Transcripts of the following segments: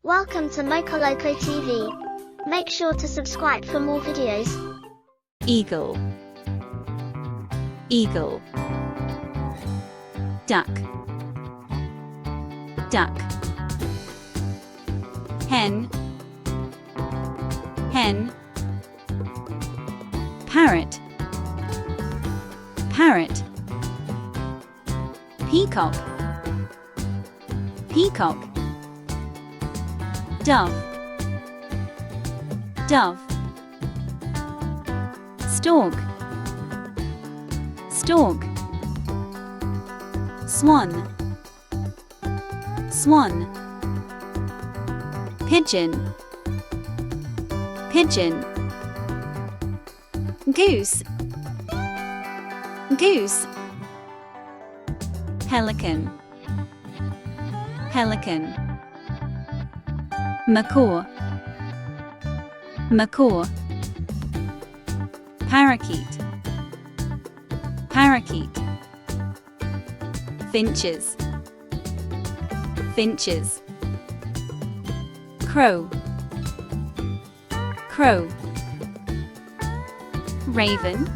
Welcome to Moko Loko TV. Make sure to subscribe for more videos. Eagle, eagle. Duck, duck. Hen, hen. Parrot, parrot. Peacock, peacock. Dove, dove. Stork, stork. Swan, swan. Pigeon, pigeon. Goose, goose. Pelican, pelican. Macaw, macaw. Parakeet, parakeet. Finches, finches. Crow, crow. Raven,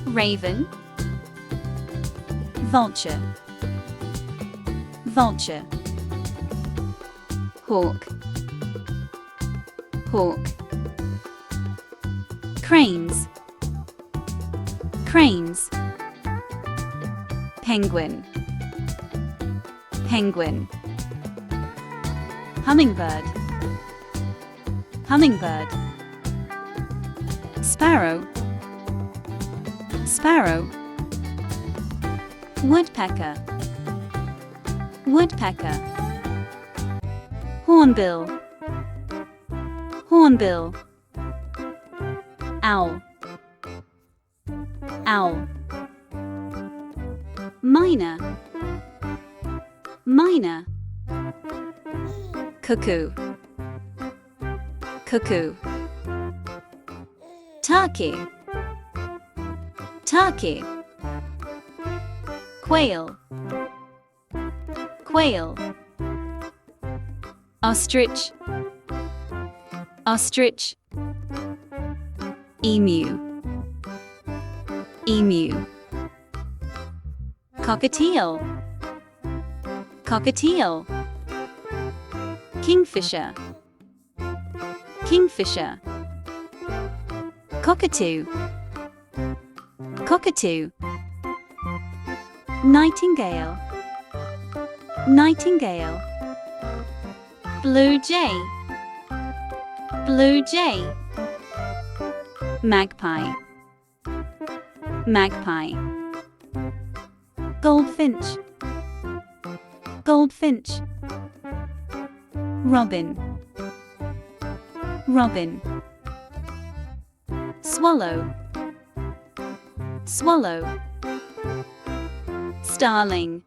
raven. Vulture, vulture. Hawk, hawk. Cranes, cranes. Penguin, penguin. Hummingbird, hummingbird. Sparrow, sparrow. Woodpecker, woodpecker. Hornbill, hornbill. Owl, owl. Myna, myna. Cuckoo, cuckoo. Turkey, turkey. Quail, quail. Ostrich, ostrich. Emu, emu. Cockatiel, cockatiel. Kingfisher, kingfisher. Cockatoo, cockatoo. Nightingale, nightingale. Blue jay, blue jay. Magpie, magpie. Goldfinch, goldfinch. Robin, robin. Swallow, swallow. Starling,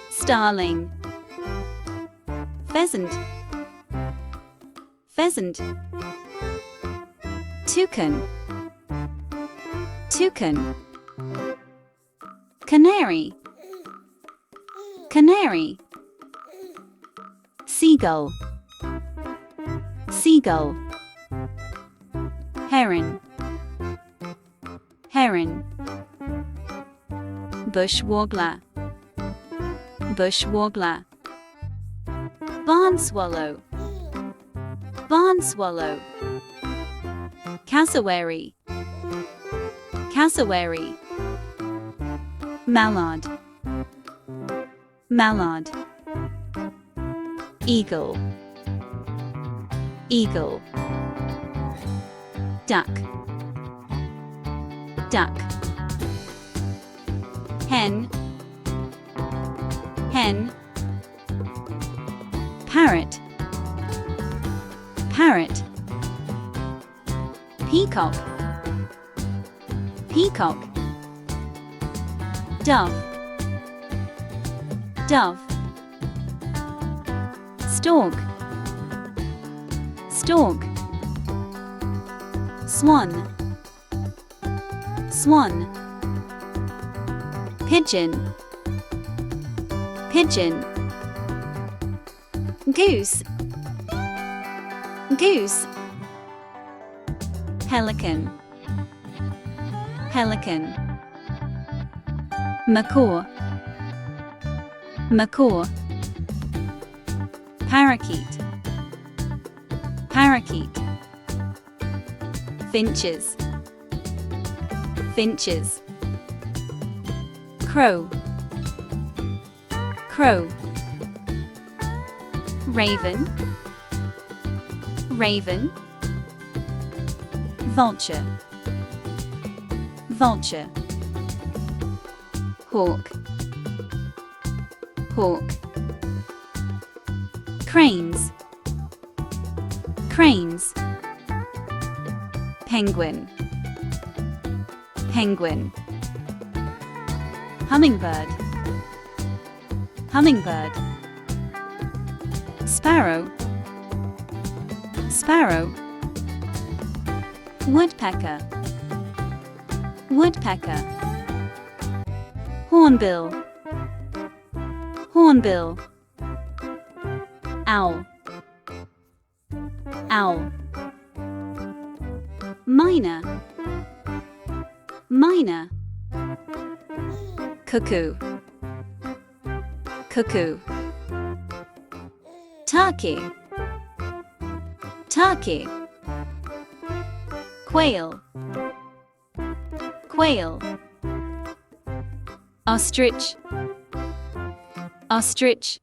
starling. Pheasant, pheasant. Toucan, toucan. Canary, canary. Seagull, seagull. Heron, heron. Bush warbler, bush warbler. Barn swallow, barn swallow. Cassowary, cassowary. Mallard, mallard. Eagle, eagle. Duck, duck. Hen, hen. Parrot, parrot. Peacock, peacock. Dove, dove. Stork, stork. Swan, swan. Pigeon, pigeon. Goose, goose. Pelican, pelican. Macaw, macaw. Parakeet, parakeet. Finches, finches. Crow, crow. Raven, raven. Vulture, vulture. Hawk, hawk. Cranes, cranes. Penguin, penguin. Hummingbird, hummingbird. Sparrow, sparrow. Woodpecker, woodpecker. Hornbill, hornbill. Owl, owl. Myna, myna. Cuckoo, cuckoo. Turkey, turkey. Quail, quail. Ostrich, ostrich.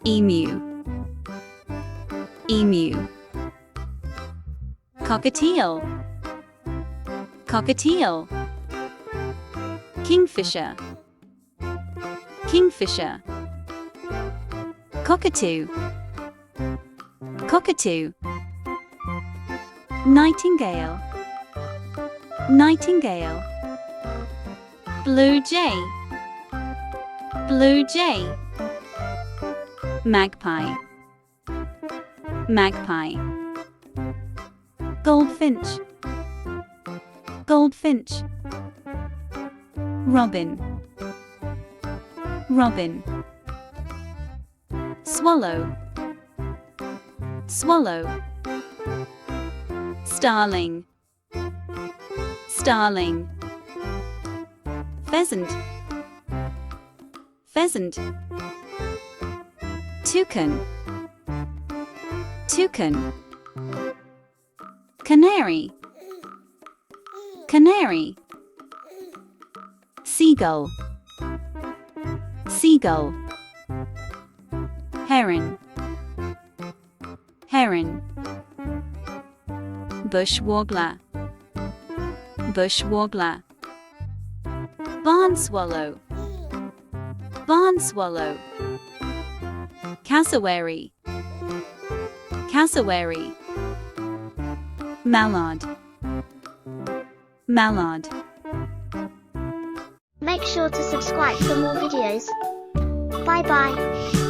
Emu, emu. Cockatiel, cockatiel. Kingfisher, kingfisher. Cockatoo, cockatoo. Nightingale, nightingale. Blue jay, blue jay. Magpie, magpie. Goldfinch, goldfinch. Robin, robin. Swallow, swallow. Starling, starling. Pheasant, pheasant. Toucan, toucan. Canary, canary. Seagull, seagull. Heron, heron. Bush warbler, bush warbler. Barn swallow, barn swallow. Cassowary, cassowary. Mallard, mallard. Make sure to subscribe for more videos. Bye bye.